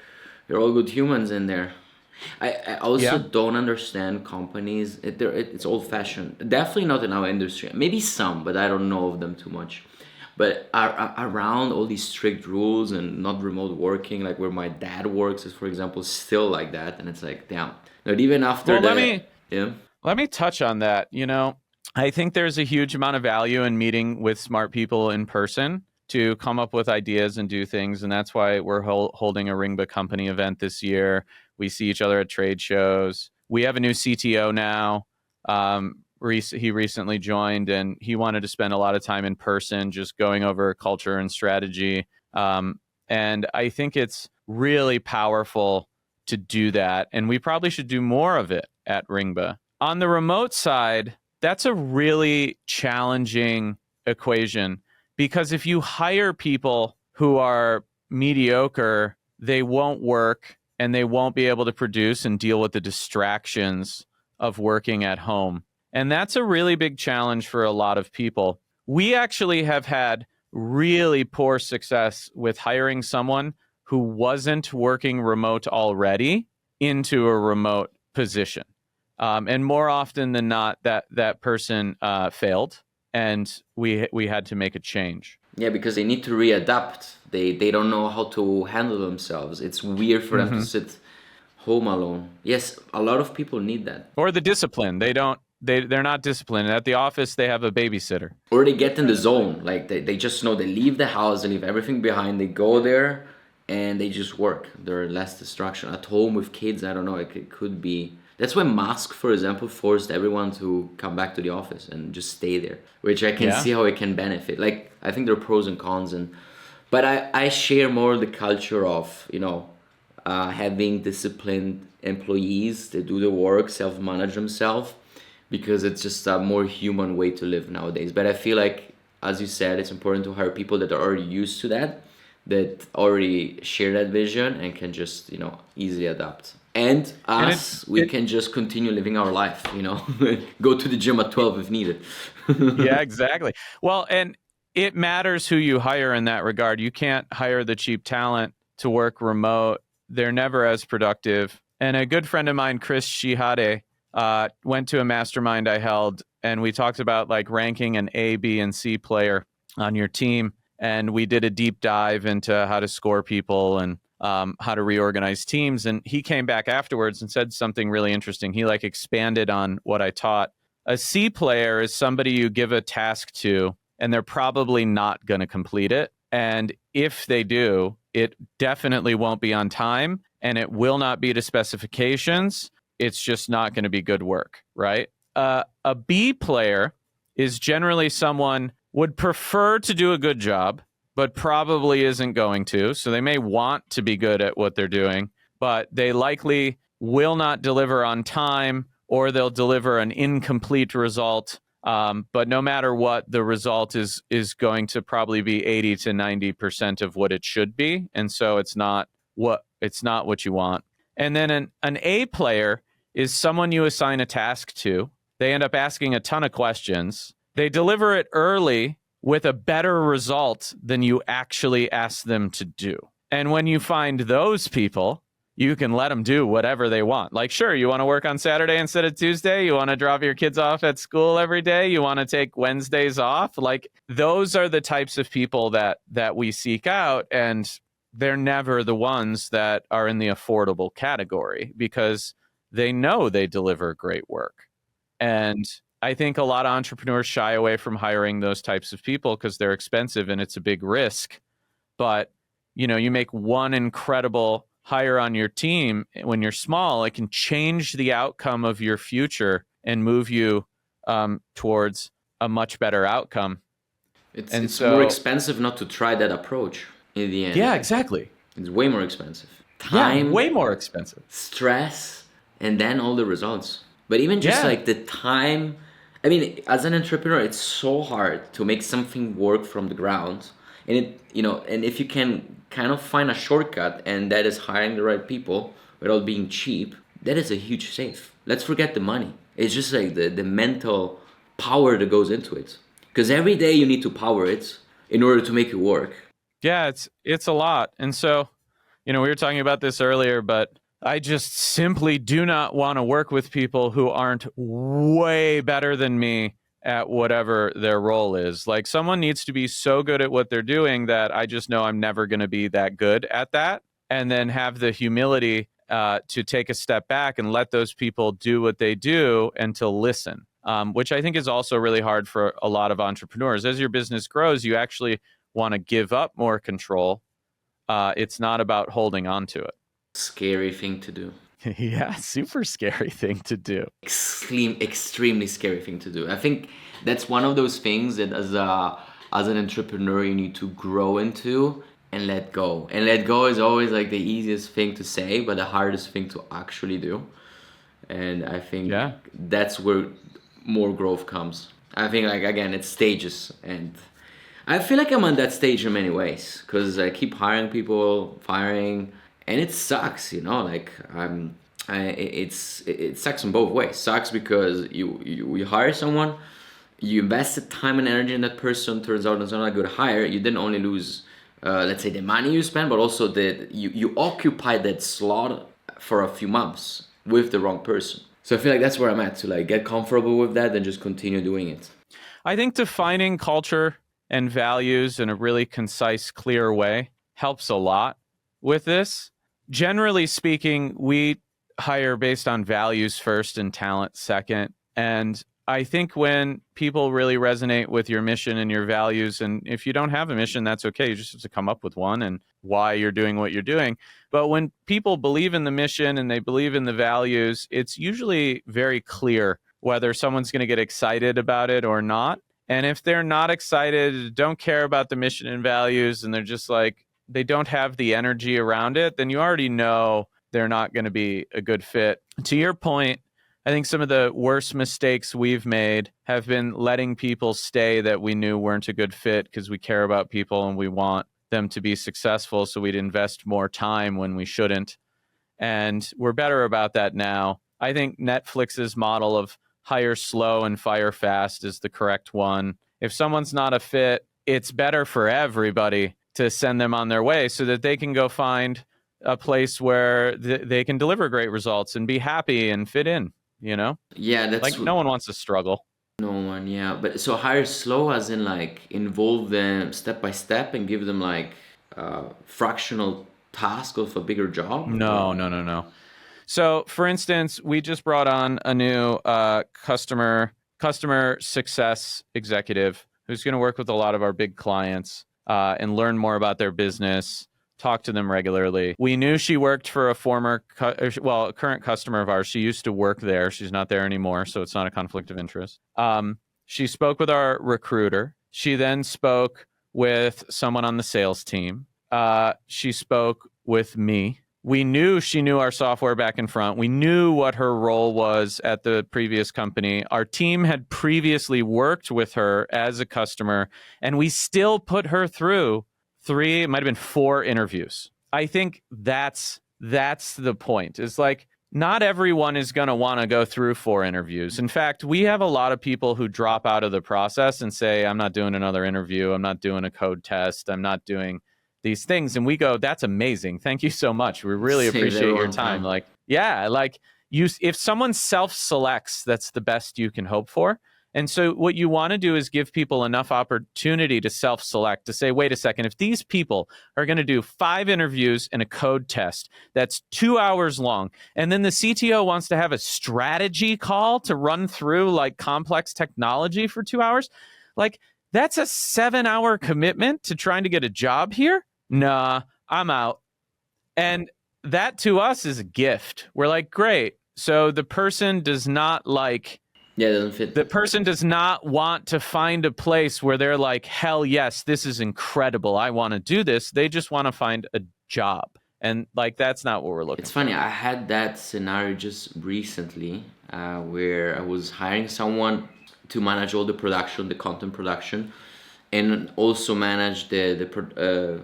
all good humans in there. I also don't understand companies. It's old fashioned. Definitely not in our industry. Maybe some, but I don't know of them too much. But around all these strict rules and not remote working, like where my dad works, is for example still like that, and it's like, damn. Not even after let me touch on that. I think there's a huge amount of value in meeting with smart people in person to come up with ideas and do things. And that's why we're holding a Ringba company event this year. We see each other at trade shows. We have a new CTO now. He recently joined, and he wanted to spend a lot of time in person just going over culture and strategy. And I think it's really powerful to do that. And we probably should do more of it at Ringba. On the remote side, that's a really challenging equation, because if you hire people who are mediocre, they won't work and they won't be able to produce and deal with the distractions of working at home. And that's a really big challenge for a lot of people. We actually have had really poor success with hiring someone who wasn't working remote already into a remote position. And more often than not, that person failed, and we had to make a change. Yeah, because they need to readapt. They don't know how to handle themselves. It's weird for them to sit home alone. Yes, a lot of people need that. Or the discipline. They're not disciplined. At the office, they have a babysitter. Or they get in the zone. Like they just know they leave the house, they leave everything behind, they go there and they just work. There are less distraction. At home with kids, I don't know, it could be. That's why mask, for example, forced everyone to come back to the office and just stay there, which I can see how it can benefit. Like, I think there are pros and cons, but I share more the culture of, having disciplined employees that do the work, self-manage themselves, because it's just a more human way to live nowadays. But I feel like, as you said, it's important to hire people that are already used to that already share that vision and can just, easily adapt. And we can just continue living our life, go to the gym at 12 if needed. Yeah, exactly. Well, and it matters who you hire in that regard. You can't hire the cheap talent to work remote they're never as productive. And a good friend of mine, Chris Shihade, went to a mastermind I held, and we talked about like ranking an A, B, and C player on your team. And we did a deep dive into how to score people and how to reorganize teams. And he came back afterwards and said something really interesting. He like expanded on what I taught. A C player is somebody you give a task to, and they're probably not going to complete it. And if they do, it definitely won't be on time, and it will not be to specifications. It's just not going to be good work, right? A B player is generally someone would prefer to do a good job, but probably isn't going to. So they may want to be good at what they're doing, but they likely will not deliver on time, or they'll deliver an incomplete result. But no matter what, the result is going to probably be 80 to 90% of what it should be. And so it's not what you want. And then an A player is someone you assign a task to. They end up asking a ton of questions. They deliver it early with a better result than you actually asked them to do. And when you find those people, you can let them do whatever they want. Like, sure, you want to work on Saturday instead of Tuesday? You want to drop your kids off at school every day? You want to take Wednesdays off? Like, those are the types of people that we seek out. And they're never the ones that are in the affordable category, because they know they deliver great work. And I think a lot of entrepreneurs shy away from hiring those types of people because they're expensive and it's a big risk. But, you make one incredible hire on your team when you're small, it can change the outcome of your future and move you towards a much better outcome. It's more expensive not to try that approach in the end. Yeah, exactly. It's way more expensive. Time, way more expensive. Stress, and then all the results. But even just like the time, I mean, as an entrepreneur, it's so hard to make something work from the ground. And and if you can kind of find a shortcut, and that is hiring the right people without being cheap, that is a huge save. Let's forget the money. It's just like the mental power that goes into it. Because every day you need to power it in order to make it work. Yeah, it's a lot. And so, we were talking about this earlier, but I just simply do not want to work with people who aren't way better than me at whatever their role is. Like, someone needs to be so good at what they're doing that I just know I'm never going to be that good at that, and then have the humility to take a step back and let those people do what they do and to listen, which I think is also really hard for a lot of entrepreneurs. As your business grows, you actually want to give up more control. It's not about holding on to it. Scary thing to do. Yeah, super scary thing to do. Extremely scary thing to do. I think that's one of those things that as an entrepreneur you need to grow into and let go. And let go is always like the easiest thing to say, but the hardest thing to actually do. And I think that's where more growth comes. I think, like, again, it's stages, and I feel like I'm on that stage in many ways, because I keep hiring people, firing, and it sucks, like it sucks in both ways. Sucks because you hire someone, you invested time and energy in that person, turns out it's not a good hire. You didn't only lose, let's say, the money you spent, but also that you occupied that slot for a few months with the wrong person. So I feel like that's where I'm at, to like get comfortable with that and just continue doing it. I think defining culture and values in a really concise, clear way helps a lot with this. Generally speaking, we hire based on values first and talent second. And I think when people really resonate with your mission and your values, and if you don't have a mission, that's okay. You just have to come up with one and why you're doing what you're doing. But when people believe in the mission and they believe in the values, it's usually very clear whether someone's going to get excited about it or not. And if they're not excited, don't care about the mission and values, and they're just like, they don't have the energy around it, then you already know they're not going to be a good fit. To your point, I think some of the worst mistakes we've made have been letting people stay that we knew weren't a good fit because we care about people and we want them to be successful, so we'd invest more time when we shouldn't. And we're better about that now. I think Netflix's model of hire slow and fire fast is the correct one. If someone's not a fit, it's better for everybody to send them on their way so that they can go find a place where they can deliver great results and be happy and fit in, you know? Yeah, that's Like no one wants to struggle. no one, yeah. But so hire slow as in like involve them step by step and give them like fractional task of a bigger job or No. So, for instance, we just brought on a new customer success executive who's going to work with a lot of our big clients and learn more about their business, talk to them regularly. We knew she worked for a a current customer of ours. She used to work there. She's not there anymore, so it's not a conflict of interest. She spoke with our recruiter. She then spoke with someone on the sales team. She spoke with me. We knew she knew our software back and front. We knew what her role was at the previous company. Our team had previously worked with her as a customer, and we still put her through 3, it might have been 4 interviews. I think that's the point. It's like not everyone is going to want to go through 4 interviews. In fact, we have a lot of people who drop out of the process and say, I'm not doing another interview. I'm not doing a code test. I'm not doing these things. And we go, that's amazing. Thank you so much. We really Saves appreciate your everyone time. time. Like, yeah, like if someone self-selects, that's the best you can hope for. And so what you want to do is give people enough opportunity to self-select, to say, wait a second, if these people are going to do 5 interviews and a code test that's 2 hours long, and then the CTO wants to have a strategy call to run through like complex technology for 2 hours, like that's a 7-hour commitment to trying to get a job here. Nah, I'm out. And that to us is a gift. We're like, great. So the person does not like... Yeah, it doesn't fit. The person does not want to find a place where they're like, hell yes, this is incredible. I want to do this. They just want to find a job. And like, that's not what we're looking It's for. funny, I had that scenario just recently where I was hiring someone to manage all the production, the content production, and also manage the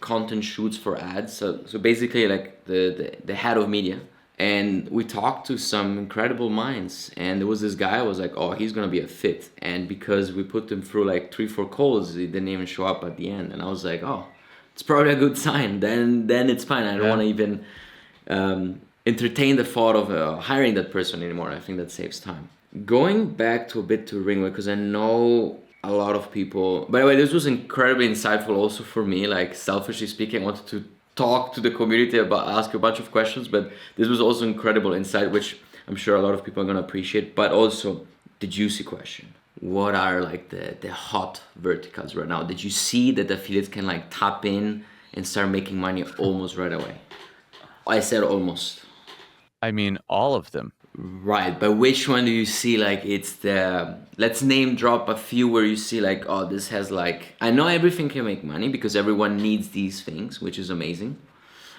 content shoots for ads. So basically like the head of media. And we talked to some incredible minds, and there was this guy. I was like, oh, he's gonna be a fit. And because we put him through like 3-4 calls, he didn't even show up at the end. And I was like, oh, it's probably a good sign. Then it's fine. I don't want to even entertain the thought of hiring that person anymore. I think that saves time. Going back to Ringba, because I know a lot of people. By the way, this was incredibly insightful also for me. Like selfishly speaking, I wanted to talk to the community about, ask a bunch of questions, but this was also incredible insight, which I'm sure a lot of people are gonna appreciate. But also the juicy question: what are like the hot verticals right now? Did you see that affiliates can like tap in and start making money almost right away? I said almost. I mean, all of them. Right, but which one do you see like it's the, let's name drop a few where you see like, oh, this has like, I know everything can make money because everyone needs these things, which is amazing.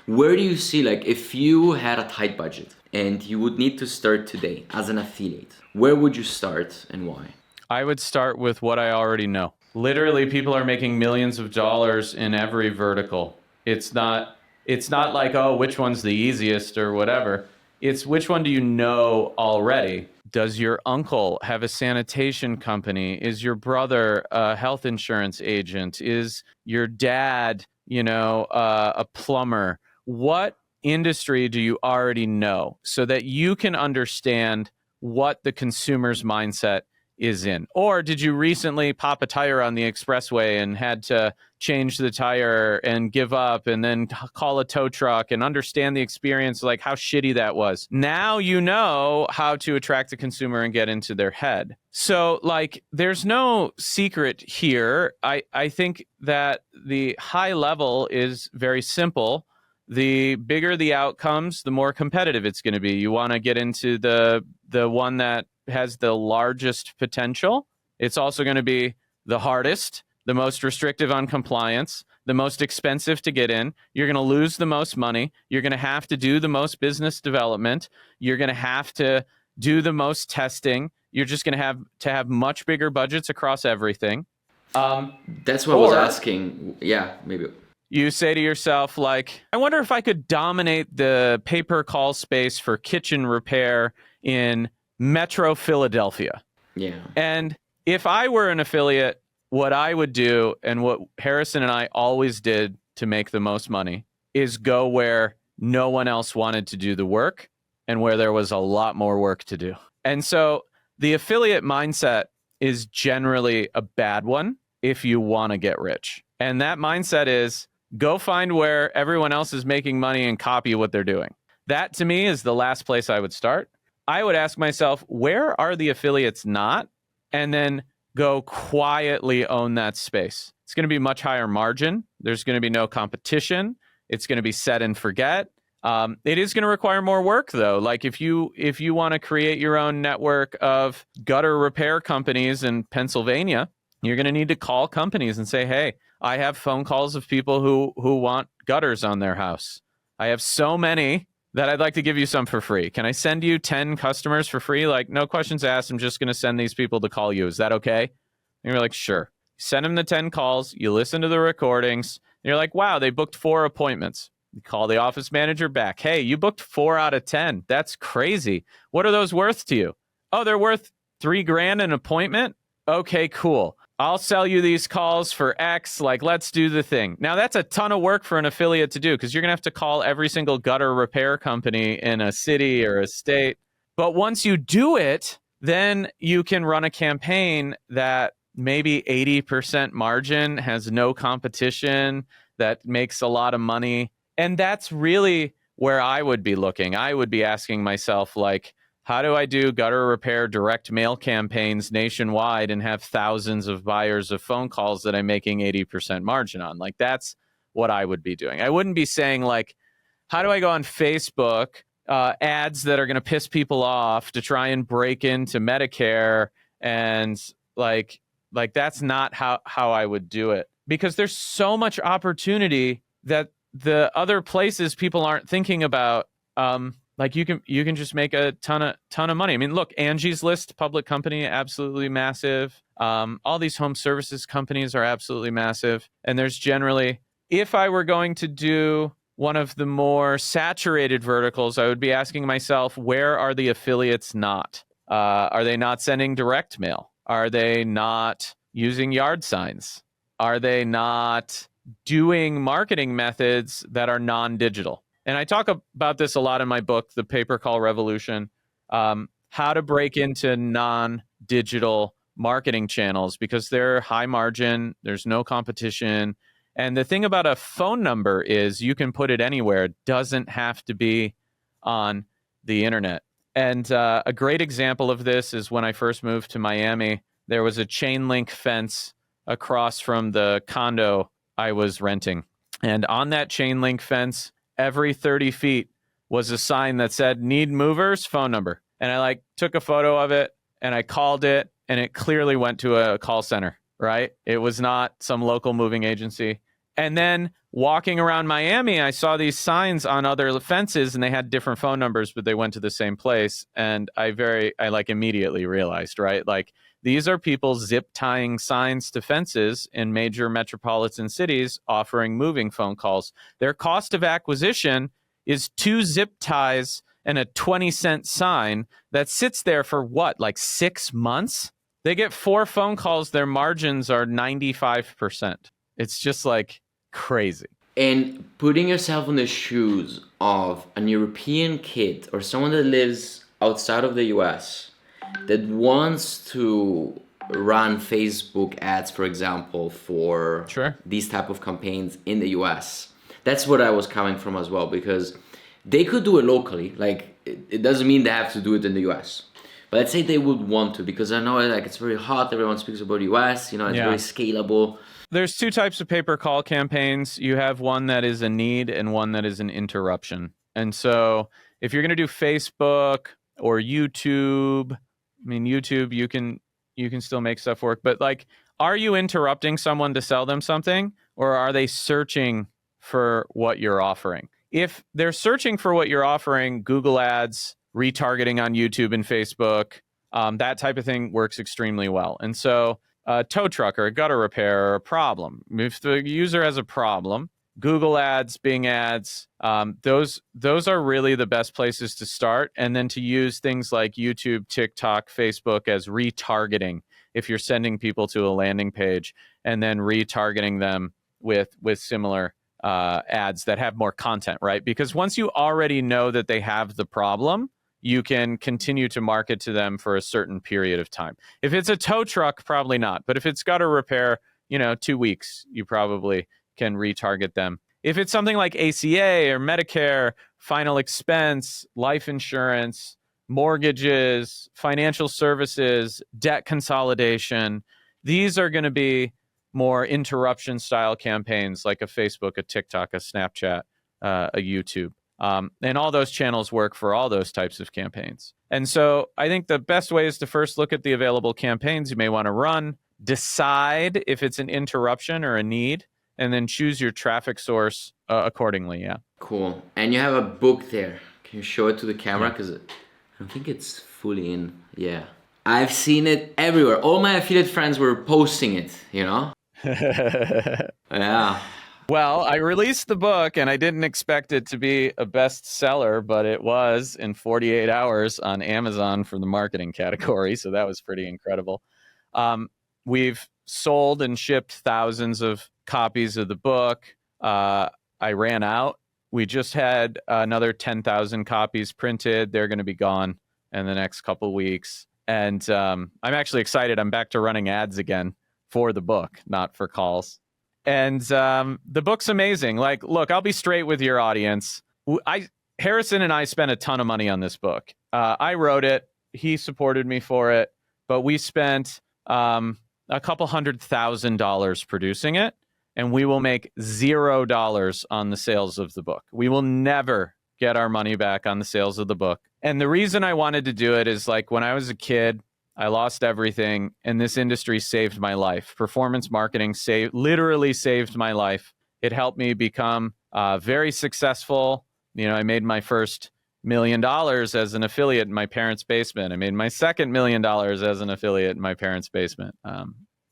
Where do you see like, if you had a tight budget and you would need to start today as an affiliate, where would you start and why? I would start with what I already know. Literally, people are making millions of dollars in every vertical. It's not like, oh, which one's the easiest or whatever. It's which one do you know already? Does your uncle have a sanitation company? Is your brother a health insurance agent? Is your dad, a plumber? What industry do you already know so that you can understand what the consumer's mindset is in? Or did you recently pop a tire on the expressway and had to change the tire and give up and then call a tow truck and understand the experience, like how shitty that was? Now you know how to attract the consumer and get into their head. So like there's no secret here. I think that the high level is very simple. The bigger the outcomes, the more competitive it's going to be. You want to get into the one that has the largest potential. It's also going to be the hardest, the most restrictive on compliance, the most expensive to get in. You're going to lose the most money. You're going to have to do the most business development. You're going to have to do the most testing. You're just going to have much bigger budgets across everything. That's what I was asking. Yeah, maybe. You say to yourself, like, I wonder if I could dominate the pay-per-call space for kitchen repair in Metro Philadelphia. Yeah. And if I were an affiliate, what I would do and what Harrison and I always did to make the most money is go where no one else wanted to do the work and where there was a lot more work to do. And so the affiliate mindset is generally a bad one if you want to get rich. And that mindset is go find where everyone else is making money and copy what they're doing. That to me is the last place I would start. I would ask myself, where are the affiliates not? And then go quietly own that space. It's going to be much higher margin. There's going to be no competition. It's going to be set and forget. It is going to require more work, though. Like if you want to create your own network of gutter repair companies in Pennsylvania, you're going to need to call companies and say, hey, I have phone calls of people who want gutters on their house. I have so many that I'd like to give you some for free. Can I send you 10 customers for free? Like, no questions asked. I'm just going to send these people to call you. Is that okay? And you're like, sure. Send them the 10 calls. You listen to the recordings. And you're like, wow, they booked 4 appointments. You call the office manager back. Hey, you booked 4 out of 10. That's crazy. What are those worth to you? Oh, they're worth $3,000 an appointment? Okay, cool. I'll sell you these calls for X, like let's do the thing. Now that's a ton of work for an affiliate to do because you're going to have to call every single gutter repair company in a city or a state. But once you do it, then you can run a campaign that maybe 80% margin, has no competition, that makes a lot of money. And that's really where I would be looking. I would be asking myself, like, how do I do gutter repair direct mail campaigns nationwide and have thousands of buyers of phone calls that I'm making 80% margin on? Like, that's what I would be doing. I wouldn't be saying, like, how do I go on Facebook, ads that are going to piss people off to try and break into Medicare? And like that's not how I would do it, because there's so much opportunity that the other places people aren't thinking about. Like you can just make a ton of money. I mean, look, Angie's List, public company, absolutely massive. All these home services companies are absolutely massive. And there's generally, if I were going to do one of the more saturated verticals, I would be asking myself, where are the affiliates not? Are they not sending direct mail? Are they not using yard signs? Are they not doing marketing methods that are non-digital? And I talk about this a lot in my book, The Paper Call Revolution, how to break into non-digital marketing channels, because they're high margin, there's no competition. And the thing about a phone number is you can put it anywhere. It doesn't have to be on the internet. And a great example of this is when I first moved to Miami, there was a chain link fence across from the condo I was renting. And on that chain link fence, every 30 feet was a sign that said, need movers, phone number. And I took a photo of it and I called it, and it clearly went to a call center, right? It was not some local moving agency. And then walking around Miami, I saw these signs on other fences and they had different phone numbers, but they went to the same place. And I immediately realized, right? Like, these are people zip tying signs to fences in major metropolitan cities offering moving phone calls. Their cost of acquisition is 2 zip ties and a 20-cent sign that sits there for 6 months? They get 4 phone calls. Their margins are 95%. It's just crazy. And putting yourself in the shoes of an European kid or someone that lives outside of the US that wants to run Facebook ads, for example, for these type of campaigns in the US. That's what I was coming from as well, because they could do it locally. It doesn't mean they have to do it in the US. But let's say they would want to, because I know it's very hot. Everyone speaks about US, it's very scalable. There's 2 types of pay-per-call campaigns. You have one that is a need and one that is an interruption. And so if you're going to do Facebook or YouTube, YouTube, you can still make stuff work. But are you interrupting someone to sell them something, or are they searching for what you're offering? If they're searching for what you're offering, Google Ads, retargeting on YouTube and Facebook, that type of thing works extremely well. And so a tow truck or a gutter repair or a problem, if the user has a problem, Google Ads, Bing Ads, those are really the best places to start. And then to use things like YouTube, TikTok, Facebook as retargeting if you're sending people to a landing page, and then retargeting them with similar ads that have more content, right? Because once you already know that they have the problem, you can continue to market to them for a certain period of time. If it's a tow truck, probably not. But if it's got a repair, 2 weeks, you probably can retarget them. If it's something like ACA or Medicare, final expense, life insurance, mortgages, financial services, debt consolidation, these are going to be more interruption style campaigns like a Facebook, a TikTok, a Snapchat, a YouTube. And all those channels work for all those types of campaigns. And so I think the best way is to first look at the available campaigns you may want to run, decide if it's an interruption or a need, and then choose your traffic source accordingly. Yeah. Cool. And you have a book there. Can you show it to the camera? Because I don't think it's fully in. Yeah. I've seen it everywhere. All my affiliate friends were posting it, Yeah. Well, I released the book and I didn't expect it to be a bestseller, but it was in 48 hours on Amazon for the marketing category. So that was pretty incredible. We've sold and shipped thousands of copies of the book. I ran out. We just had another 10,000 copies printed. They're going to be gone in the next couple weeks. And I'm actually excited. I'm back to running ads again for the book, not for calls. And the book's amazing. Like, look, I'll be straight with your audience. Harrison and I spent a ton of money on this book. I wrote it. He supported me for it. But we spent a couple $100,000 producing it. And we will make $0 on the sales of the book. We will never get our money back on the sales of the book. And the reason I wanted to do it is like when I was a kid, I lost everything, and this industry saved my life. Performance marketing literally saved my life. It helped me become very successful. I made my first $1 million as an affiliate in my parents' basement. I made my second $1 million as an affiliate in my parents' basement.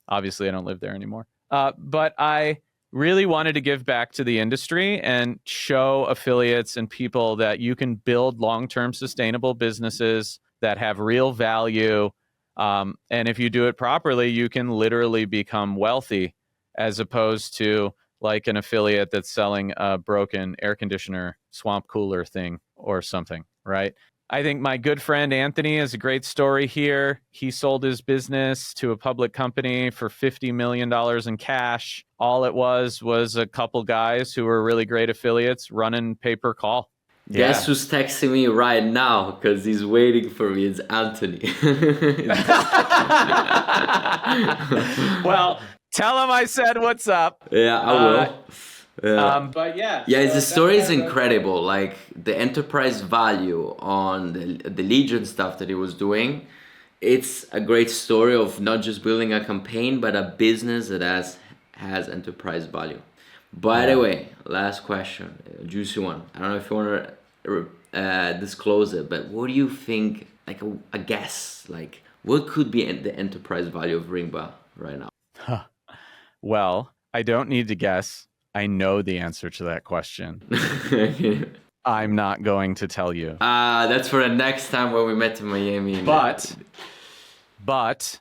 Obviously, I don't live there anymore. But I really wanted to give back to the industry and show affiliates and people that you can build long-term sustainable businesses that have real value. And if you do it properly, you can literally become wealthy, as opposed to like an affiliate that's selling a broken air conditioner, swamp cooler thing or something, right? I think my good friend Anthony has a great story here. He sold his business to a public company for $50 million in cash. All it was a couple guys who were really great affiliates running pay-per-call. Guess who's texting me right now? Because he's waiting for me. It's Anthony. Well, tell him I said what's up. Yeah, I will. But yeah. Yeah, the story is incredible. Like the enterprise value on the Legion stuff that he was doing. It's a great story of not just building a campaign, but a business that has enterprise value. By the way, last question, a juicy one. I don't know if you want to disclose it, but what do you think? Like a guess, like what could be the enterprise value of Ringba right now? Well, I don't need to guess. I know the answer to that question. I'm not going to tell you. That's for the next time when we met in Miami. But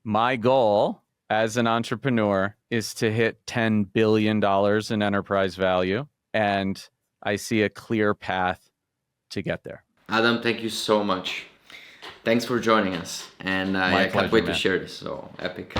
my goal as an entrepreneur is to hit $10 billion in enterprise value. And I see a clear path to get there. Adam, thank you so much. Thanks for joining us. And I can't wait to share this. So epic.